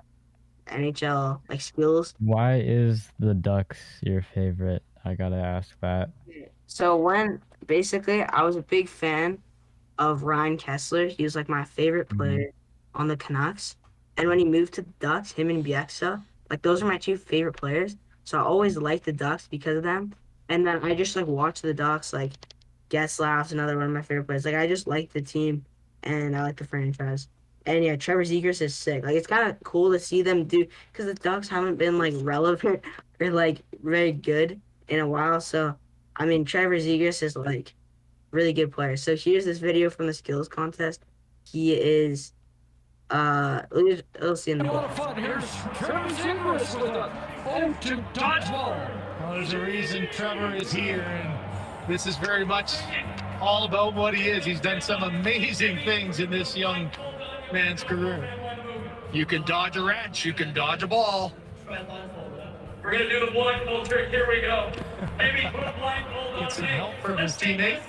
NHL like skills. Why is the Ducks your favorite? I gotta ask that. So when basically I was a big fan of Ryan Kessler. He was like my favorite Mhm. player on the Canucks. And when he moved to the Ducks, him and Bieksa, like those are my two favorite players. So I always liked the Ducks because of them. And then I just like watched the Ducks, like Getzlaff's another one of my favorite players. Like I just like the team and I like the franchise. And yeah, Trevor Zegras is sick. Like it's kind of cool to see them do because the Ducks haven't been like relevant or like very good in a while. So I mean, Trevor Zegras is like really good player. So here's this video from the skills contest. He is let's see in the A lot of fun. Here's Trevor Zegras with a ode to dodgeball. Well, there's a reason Trevor is here, and this is very much all about what he is. He's done some amazing things in this young man's career. You can dodge a wrench, you can dodge a ball. We're going to do the blindfold trick. Here we go. Maybe put a blindfold on Get some me. help from his teammate.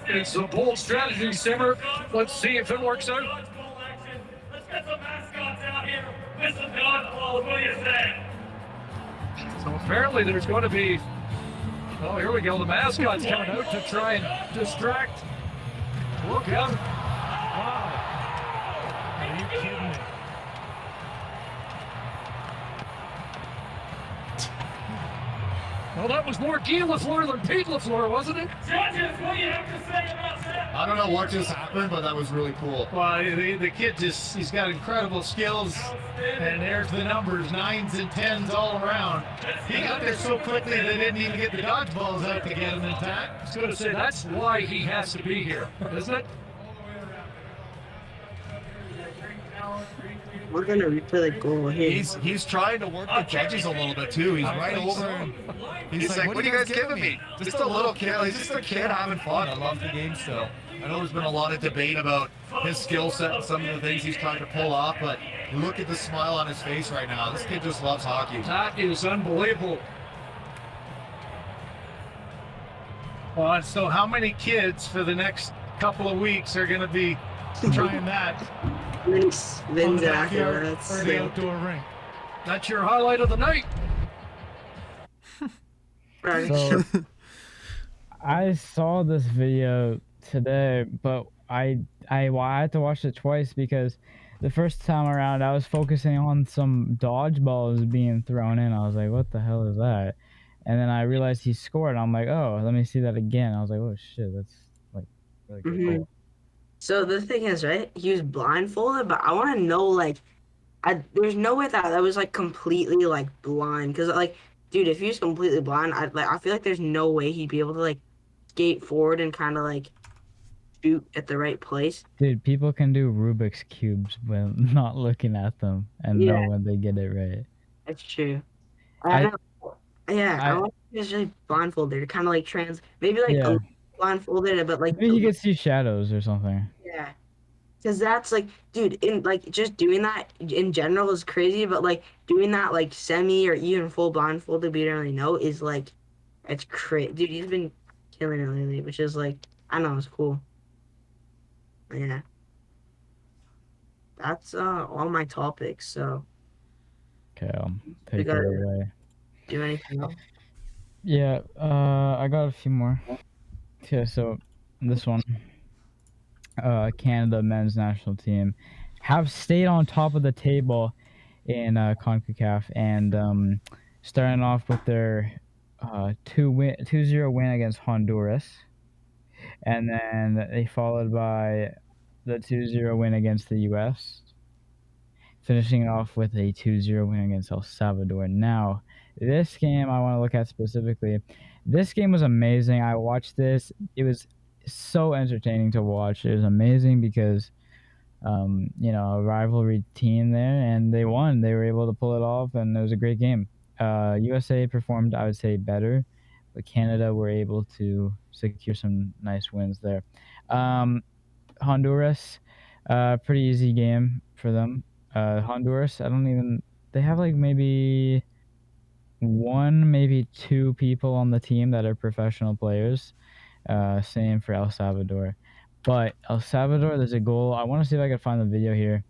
It's a bold strategy, Simmer. Let's see if it works out. Let's get some mascots out here with some dodgeball. What do you say? So apparently there's going to be, oh, here we go. The mascot's coming out to try and distract. Look out. Wow. Are you kidding me? Well, that was more Guy Lafleur than Pete Lafleur, wasn't it? Judges, what do you have to say about that? I don't know what just happened, but that was really cool. Well, the kid he's got incredible skills, and there's the numbers, 9s and 10s all around. He got there so quickly they didn't even get the dodgeballs out to get him in time. I was going to say, that's why he has to be here, isn't it? We're gonna replay the goal here. He's trying to work the judges a little bit too. He's right over and he's like, what are you guys giving me? Just a little kid. He's just a kid having fun. I love the game still. I know there's been a lot of debate about his skill set and some of the things he's trying to pull off, but look at the smile on his face right now. This kid just loves hockey. That is unbelievable. Well, so how many kids for the next couple of weeks are going to be trying that And then he on spins the it after. backyard That's or the sick. outdoor rink? That's your highlight of the night. Right. So I saw this video today, but I had to watch it twice because the first time around I was focusing on some dodgeballs being thrown in. I was like, what the hell is that? And then I realized he scored. And I'm like, oh, let me see that again. I was like, oh shit, that's like really good Mhm. goal. So the thing is, right? He was blindfolded, but I want to know, like, there's no way that was like completely like blind, because like, dude, if he was completely blind, I feel like there's no way he'd be able to like skate forward and kind of like shoot at the right place. Dude, people can do Rubik's cubes when not looking at them and Yeah. know when they get it right. That's true. I- I don't, yeah, I I- want he was really blindfolded, kind of like maybe like Yeah. blindfolded, but like Maybe you could see shadows or something. yeah. Because that's like, dude, in like just doing that in general is crazy, but like doing that like semi or even full blindfolded, we don't really know, is like, it's crazy. Dude, he's been killing it lately, which is like, I don't know, it's cool. Yeah. That's all my topics. So, Okay, I'll we take it gotta away. do anything else? Yeah, I got a few more. Okay, so this one, Canada men's national team have stayed on top of the table in CONCACAF, and starting off with their 2-0 win against Honduras. And then they followed by the 2-0 win against the U.S., finishing off with a 2-0 win against El Salvador. Now, this game I want to look at specifically. This game was amazing. I watched this. It was so entertaining to watch. It was amazing because, a rivalry team there, and they won. They were able to pull it off, and it was a great game. USA performed, I would say, better, but Canada were able to secure some nice wins there. Honduras, pretty easy game for them. Honduras, they have like maybe one, maybe two people on the team that are professional players. Same for El Salvador. But El Salvador, there's a goal. I want to see if I can find the video here.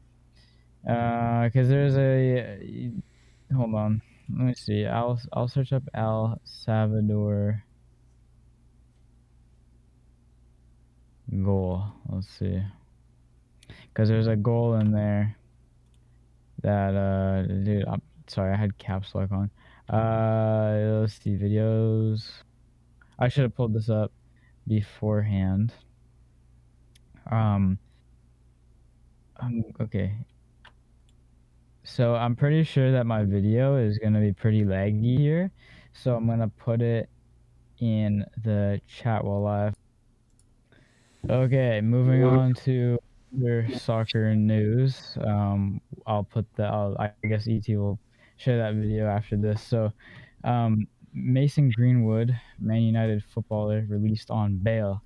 Because there's a. Hold on. Let me see. I'll search up El Salvador goal. Let's see. Because there's a goal in there that dude. I'm sorry, I had caps lock on. Let's see videos. I should have pulled this up beforehand. Okay. So I'm pretty sure that my video is gonna be pretty laggy here, so I'm gonna put it in the chat while live. Okay, moving on to your soccer news. I guess ET will share that video after this. So, Mason Greenwood, Man United footballer, released on bail.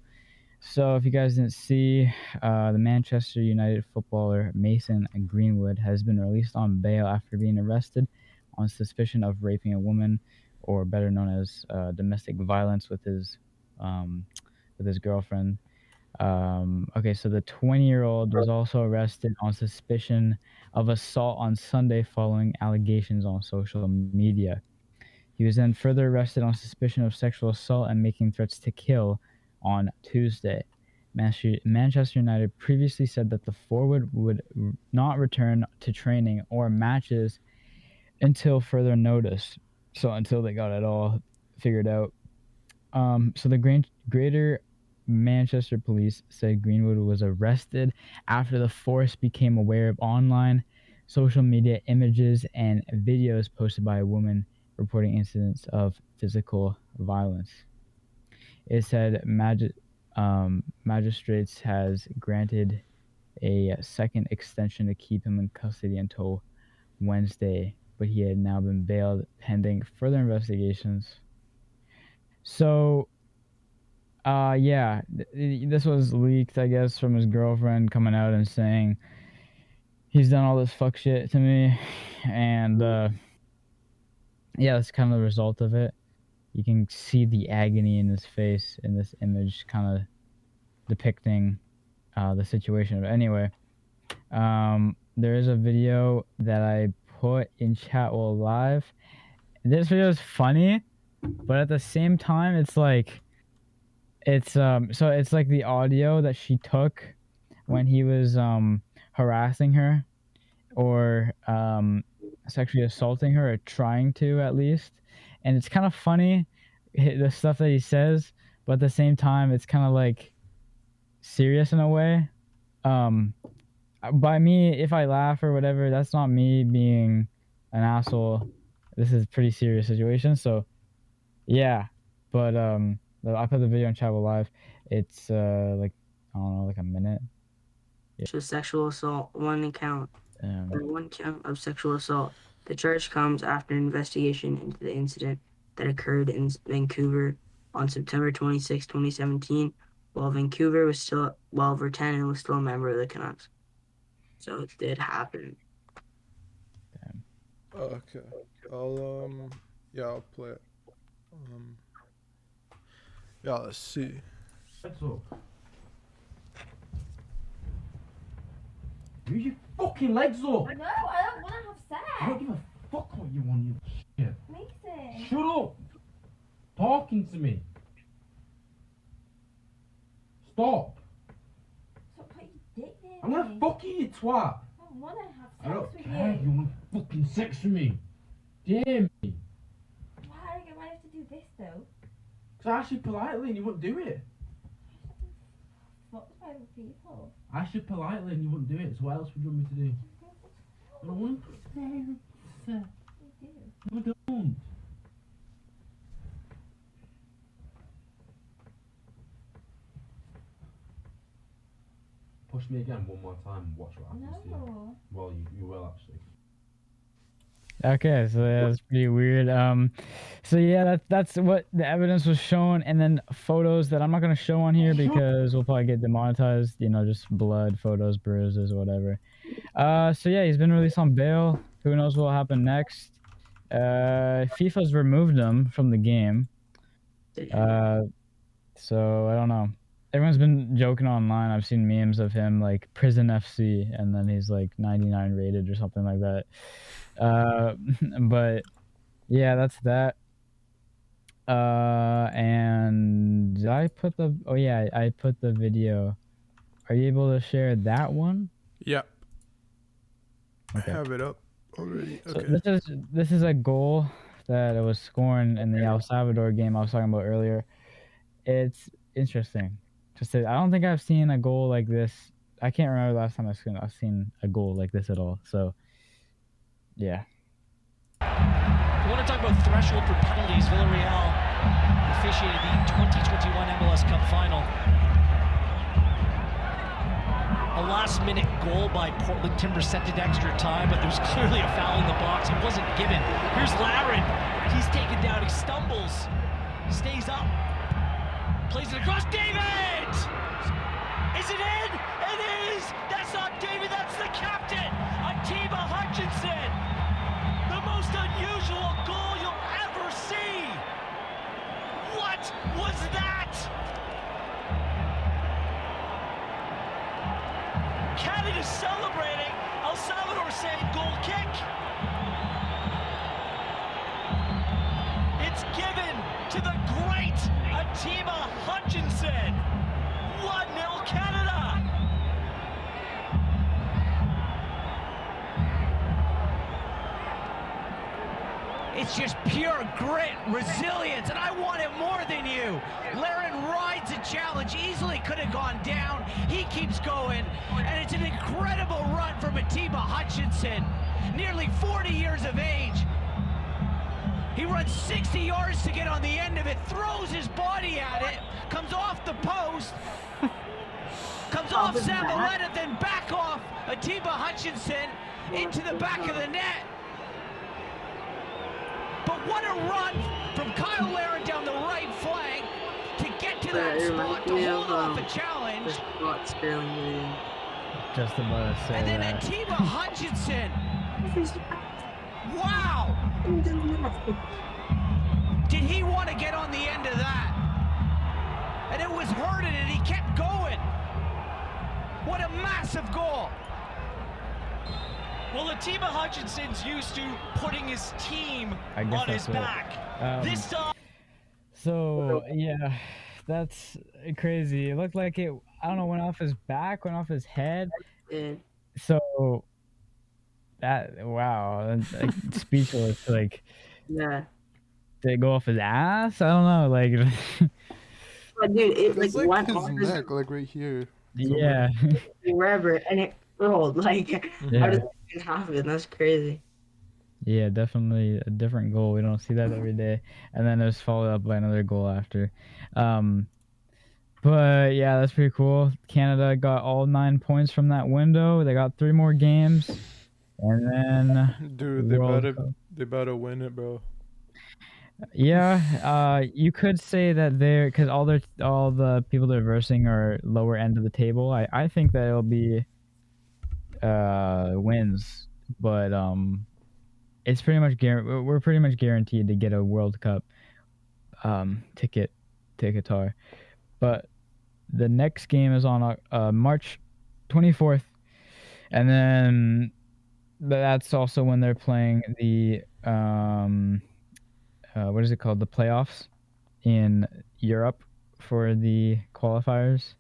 So, if you guys didn't see, the Manchester United footballer Mason Greenwood has been released on bail after being arrested on suspicion of raping a woman, or better known as domestic violence with his girlfriend. Okay, so the 20-year-old was also arrested on suspicion of assault on Sunday following allegations on social media. He was then further arrested on suspicion of sexual assault and making threats to kill on Tuesday. Manchester United previously said that the forward would not return to training or matches until further notice. So until they got it all figured out. So the Greater Manchester Police said Greenwood was arrested after the force became aware of online social media images and videos posted by a woman reporting incidents of physical violence. It said magistrates has granted a second extension to keep him in custody until Wednesday, but he had now been bailed pending further investigations. So yeah, this was leaked, I guess, from his girlfriend coming out and saying he's done all this fuck shit to me, and yeah, that's kind of the result of it. You can see the agony in his face in this image, kind of depicting the situation. But anyway, there is a video that I put in chat while live. This video is funny, but at the same time, it's like. So it's like the audio that she took when he was harassing her or sexually assaulting her, or trying to at least. And it's kind of funny, the stuff that he says, but at the same time it's kind of like serious in a way. By me, if I laugh or whatever, that's not me being an asshole. This is a pretty serious situation, so yeah. But I put the video in chat live. It's like, I don't know, like a minute. Sexual assault, one count of sexual assault. The charge comes after an investigation into the incident that occurred in Vancouver on September 26, 2017, while Vancouver was still, Vertanen was still a member of the Canucks. So it did happen. Damn. Okay. I'll play it. Yeah, let's see. Move your fucking legs up! No, I don't want to have sex. I don't give a fuck what you want, you shit. Mason. Shut up! Talking to me. Stop. Stop putting your dick there. I'm gonna fuck you, you twat. I want to have I sex don't with care. you. You want fucking sex with me. Damn me. Why do I have to do this though? Because I asked you politely and you wouldn't do it. fucked by other people. I asked you politely and you wouldn't do it, so what else would you want me to do? I don't want to. You do. No, I don't. Push me again one more time and watch what happens to you. No. Well, you will actually. Okay, so yeah, that's pretty weird. So yeah, that's what the evidence was shown, and then photos that I'm not gonna show on here because we'll probably get demonetized. You know, just blood, photos, bruises, whatever. So yeah, he's been released on bail. Who knows what will happen next? FIFA's removed him from the game. So I don't know. Everyone's been joking online. I've seen memes of him like prison FC, and then he's like 99 rated or something like that. But yeah, that's that. And I put the I put the video. Are you able to share that one? Yep. Okay. I have it up already. So Okay. this is a goal that was scored in the El Salvador game I was talking about earlier. It's interesting. Just I don't think I've seen a goal like this. I can't remember the last time I've seen a goal like this at all. So yeah. You want to talk about threshold for penalties? Villarreal officiated the 2021 MLS Cup final. A last-minute goal by Portland Timbers sent it extra time, but there was clearly a foul in the box. It wasn't given. Here's Laren. He's taken down. He stumbles. Stays up. Plays it across. David! Is it in? It is! That's not David. That's the captain. Atiba Hutchinson. The most unusual goal you'll ever see! What was that? Canada's celebrating. El Salvador saying goal kick. It's given to the great Atiba Hutchinson. 1-0 Canada. It's just pure grit, resilience, and I want it more than you. Laren rides a challenge, easily could have gone down. He keeps going, and it's an incredible run from Atiba Hutchinson, nearly 40 years of age. He runs 60 yards to get on the end of it, throws his body at it, comes off the post, comes off Zavaleta, then back off Atiba Hutchinson into the back of the net. But what a run from Kyle Laren down the right flank to get to that spot to hold off a challenge. Just about to say And then that. Atiba Hutchinson. Wow! Did he want to get on the end of that? And it was hurting and he kept going. What a massive goal. Well, Atiba Hutchinson's used to putting his team I guess on his that's back. This time. So yeah, that's crazy. It looked like it. I don't know. Went off his back. Went off his head. So that like, speechless. Like Yeah. did it go off his ass? I don't know. Like But dude, it It's like like went his off his neck, like right here. yeah. wherever, and it rolled. Like, how does that even happen? That's crazy. Yeah, definitely a different goal. We don't see that every day. And then it was followed up by another goal after. But yeah, that's pretty cool. Canada got all 9 points from that window. They got 3 more games. And then Dude, they better win it, bro. yeah, you could say that they're because all the people they're versing are lower end of the table. I think that it'll be wins, but it's pretty much we're pretty much guaranteed to get a World Cup ticket to Qatar. But the next game is on March 24th, and then that's also when they're playing the what is it called? The playoffs in Europe for the qualifiers.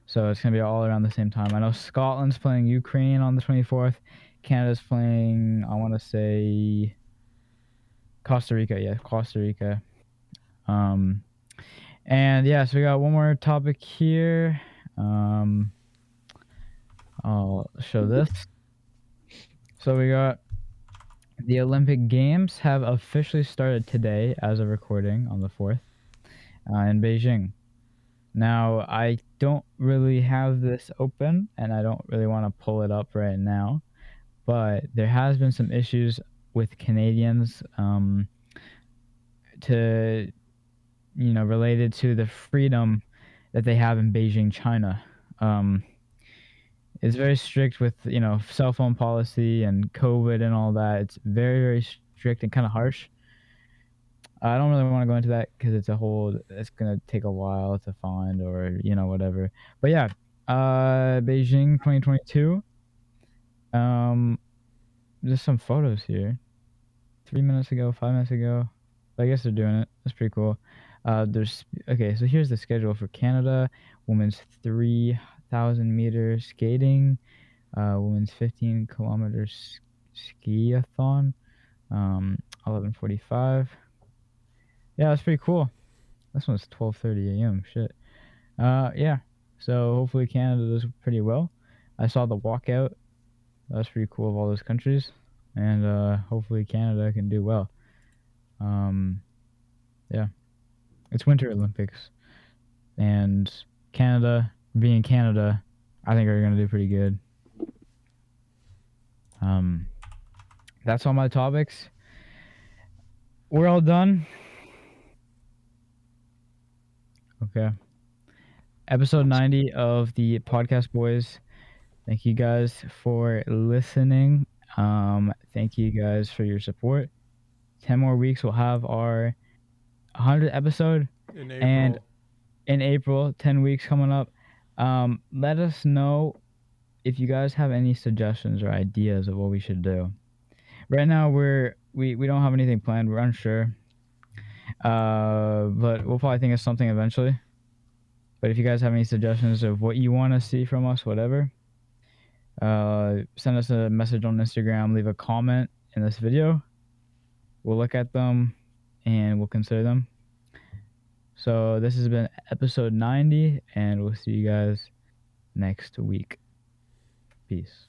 So it's going to be all around the same time. I know Scotland's playing Ukraine on the 24th. Canada's playing, I want to say, Costa Rica. Yeah, Costa Rica. And yeah, so we got one more topic here. I'll show this. So we got the Olympic Games have officially started today as of recording on the 4th in Beijing. Now, I don't really have this open, and I don't really want to pull it up right now, but there has been some issues with Canadians to, related to the freedom that they have in Beijing, China. It's very strict with, cell phone policy and COVID and all that. It's very, very strict and kind of harsh. I don't really want to go into that because it's going to take a while to find or, whatever. But yeah, Beijing 2022. There's some photos here. 3 minutes ago, 5 minutes ago. I guess they're doing it. That's pretty cool. Okay, so here's the schedule for Canada. Women's 3,000 meter skating. Women's 15 kilometers ski-a-thon. 11:45. Yeah, that's pretty cool. This one's 12:30 a.m. Shit. Yeah. So hopefully Canada does pretty well. I saw the walkout. That's pretty cool of all those countries, and hopefully Canada can do well. Yeah. It's Winter Olympics, and Canada, being Canada, I think are gonna do pretty good. That's all my topics. We're all done. Okay. Episode 90 of the Podcast Boys. Thank you guys for listening. Thank you guys for your support. 10 more weeks, we'll have our 100th episode. In April. And in April, 10 weeks coming up. Let us know if you guys have any suggestions or ideas of what we should do. Right now, we don't have anything planned. We're unsure. But we'll probably think of something eventually. But if you guys have any suggestions of what you want to see from us, whatever, send us a message on Instagram, leave a comment in this video. We'll look at them and we'll consider them. So this has been episode 90, and we'll see you guys next week. Peace.